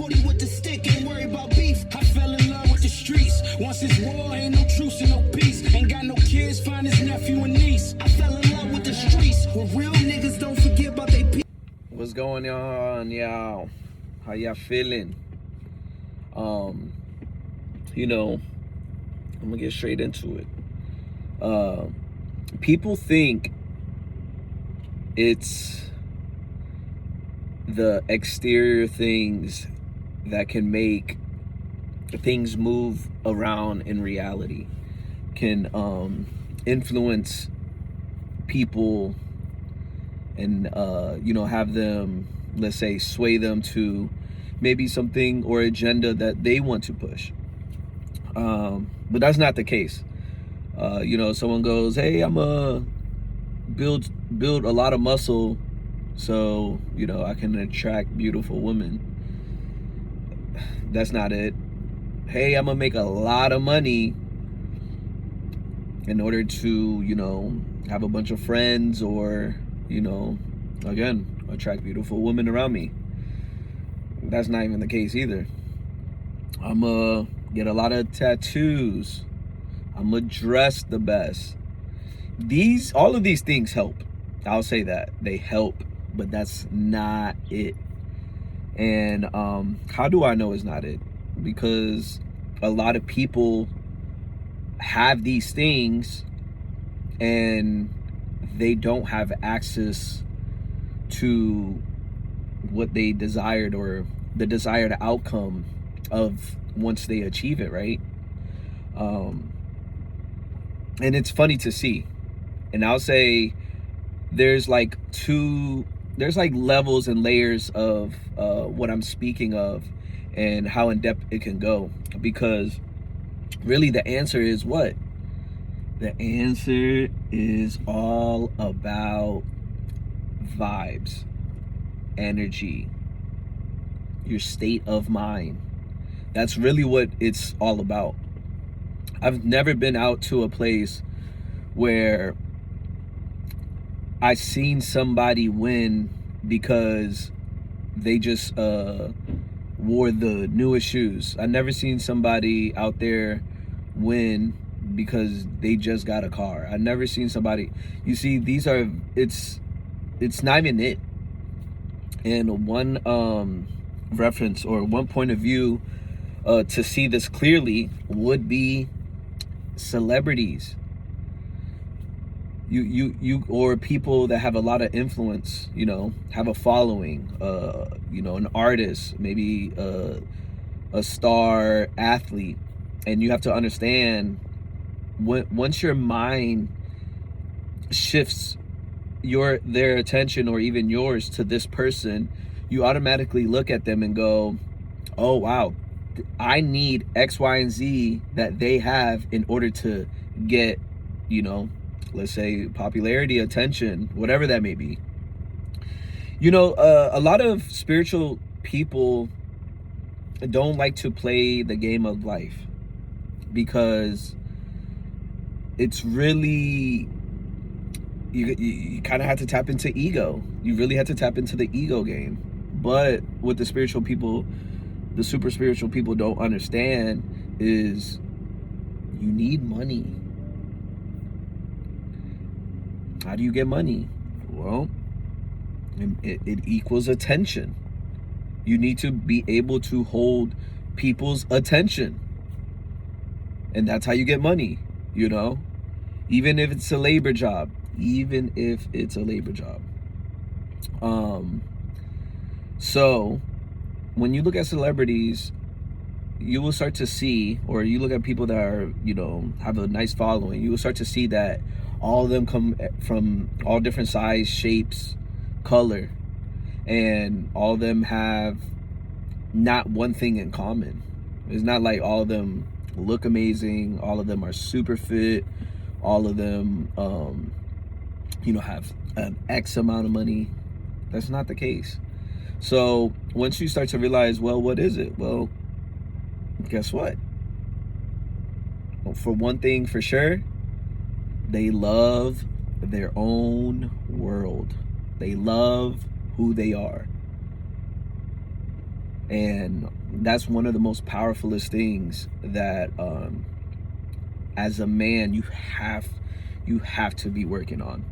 40 with the stick, ain't worried about beef. I fell in love with the streets. Once it's war, ain't no truce and no peace. Ain't got no kids, find his nephew and niece. I fell in love with the streets. Where real niggas don't forget about they people. What's going on, y'all? How y'all feeling? You know, I'm gonna get straight into it. People think it's the exterior things that can make things move around in reality, can influence people and have them, let's say, sway them to maybe something or agenda that they want to push. But that's not the case. Someone goes, hey, I'm a build a lot of muscle so I can attract beautiful women. That's not it. Hey, I'm gonna make a lot of money in order to have a bunch of friends, or again, attract beautiful women around me. That's not even the case either. I'm gonna get a lot of tattoos. I'm gonna dress the best. All of these things help. I'll say that they help, but that's not it. And how do I know it's not it? Because a lot of people have these things and they don't have access to what they desired, or the desired outcome of once they achieve it, right? And it's funny to see. And I'll say there's like levels and layers of what I'm speaking of and how in depth it can go. Because really the answer is what? The answer is all about vibes, energy, your state of mind. That's really what it's all about. I've never been out to a place where I seen somebody win because they just wore the newest shoes. I never seen somebody out there win because they just got a car. I never seen somebody. You see, it's not even it. And one reference or one point of view to see this clearly would be celebrities. You or people that have a lot of influence, have a following, an artist, maybe a star athlete. And you have to understand, once your mind shifts their attention, or even yours, to this person, you automatically look at them and go, oh wow, I need X, Y, and Z that they have in order to get, let's say, popularity, attention, whatever that may be. A lot of spiritual people don't like to play the game of life, because it's really, you kind of have to tap into ego. You really have to tap into the ego game. But what the spiritual people, the super spiritual people, don't understand is you need money. How do you get money? Well, it equals attention. You need to be able to hold people's attention. And that's how you get money, even if it's a labor job. So when you look at celebrities, you will start to see, or you look at people that are, have a nice following, you will start to see that all of them come from all different size, shapes, color, and all of them have not one thing in common. It's not like all of them look amazing, all of them are super fit, all of them have an X amount of money. That's not the case. So once you start to realize, well, what is it? Well, guess what? Well, for one thing for sure, they love their own world. They love who they are. And that's one of the most powerfulest things that as a man you have to be working on.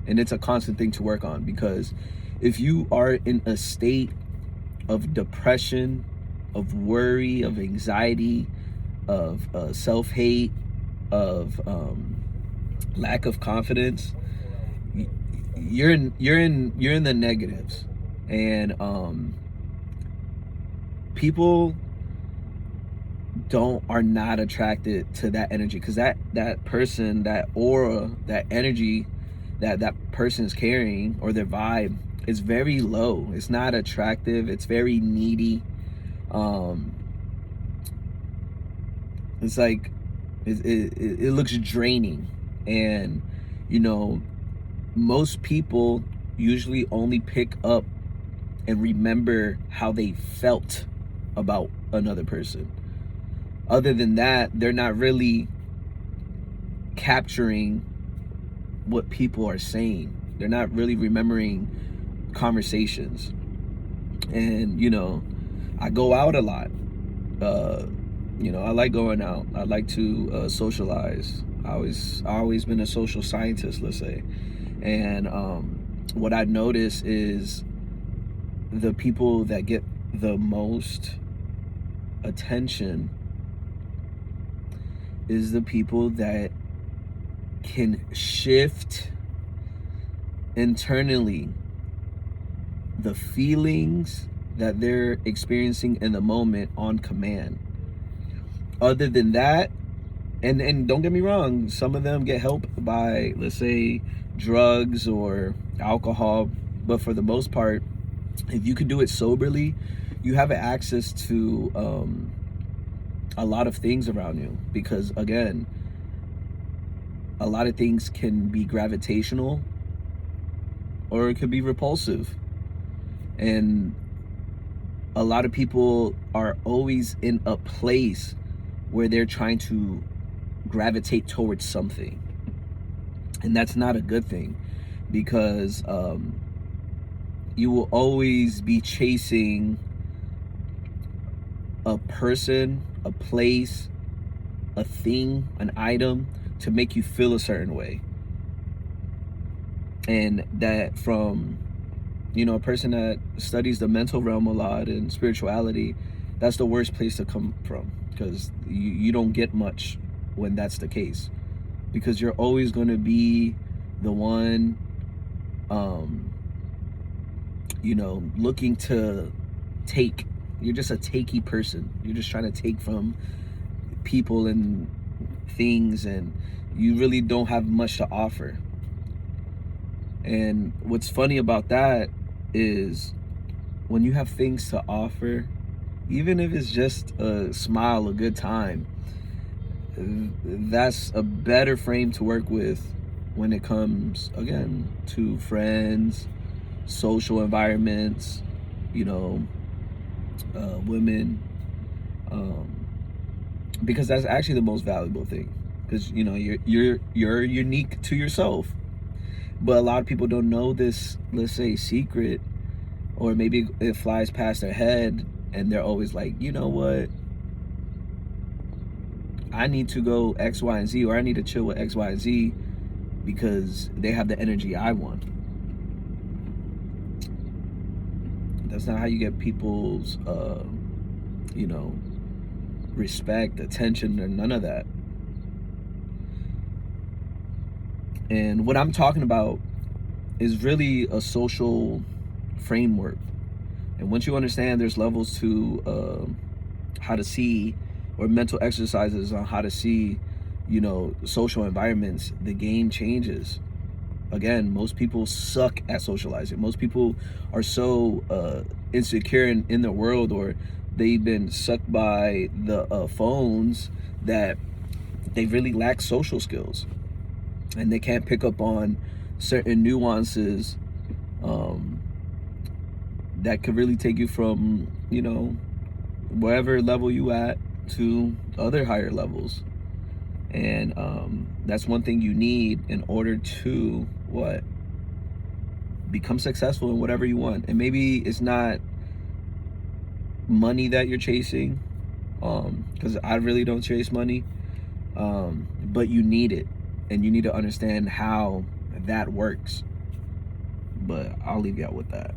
And it's a constant thing to work on, because if you are in a state of depression, of worry, of anxiety, of self-hate, of lack of confidence, you're in the negatives. And people are not attracted to that energy, because that person, that aura, that energy that person is carrying, or their vibe, is very low. It's not attractive. It's very needy. It's like it looks draining. And most people usually only pick up and remember how they felt about another person. Other than that, they're not really capturing what people are saying. They're not really remembering conversations. And I go out a lot. I like going out. I like to socialize. I always been a social scientist, let's say. And what I notice is the people that get the most attention is the people that can shift internally the feelings that they're experiencing in the moment on command. Other than that, and don't get me wrong, some of them get help by, let's say, drugs or alcohol, but for the most part, if you can do it soberly, you have access to a lot of things around you. Because again, a lot of things can be gravitational or it could be repulsive. And a lot of people are always in a place where they're trying to gravitate towards something. And that's not a good thing, because you will always be chasing a person, a place, a thing, an item to make you feel a certain way. And that, from a person that studies the mental realm a lot and spirituality, that's the worst place to come from, because you don't get much when that's the case, because you're always going to be the one looking to take. You're just a takey person. You're just trying to take from people and things, and you really don't have much to offer. And what's funny about that is, when you have things to offer, even if it's just a smile, a good time, that's a better frame to work with when it comes, again, to friends, social environments, women, because that's actually the most valuable thing. Because you're unique to yourself. But a lot of people don't know this, let's say, secret, or maybe it flies past their head, and they're always like, you know what, I need to go X, Y, and Z, or I need to chill with X, Y, and Z because they have the energy I want. That's not how you get people's respect, attention, or none of that. And what I'm talking about is really a social framework. And once you understand there's levels to how to see, or mental exercises on how to see, social environments, the game changes. Again, most people suck at socializing. Most people are so insecure in their world, or they've been sucked by the phones, that they really lack social skills. And they can't pick up on certain nuances that could really take you from, wherever level you at to other higher levels. And that's one thing you need in order to become successful in whatever you want. And maybe it's not money that you're chasing, because I really don't chase money, but you need it, and you need to understand how that works. But I'll leave you out with that.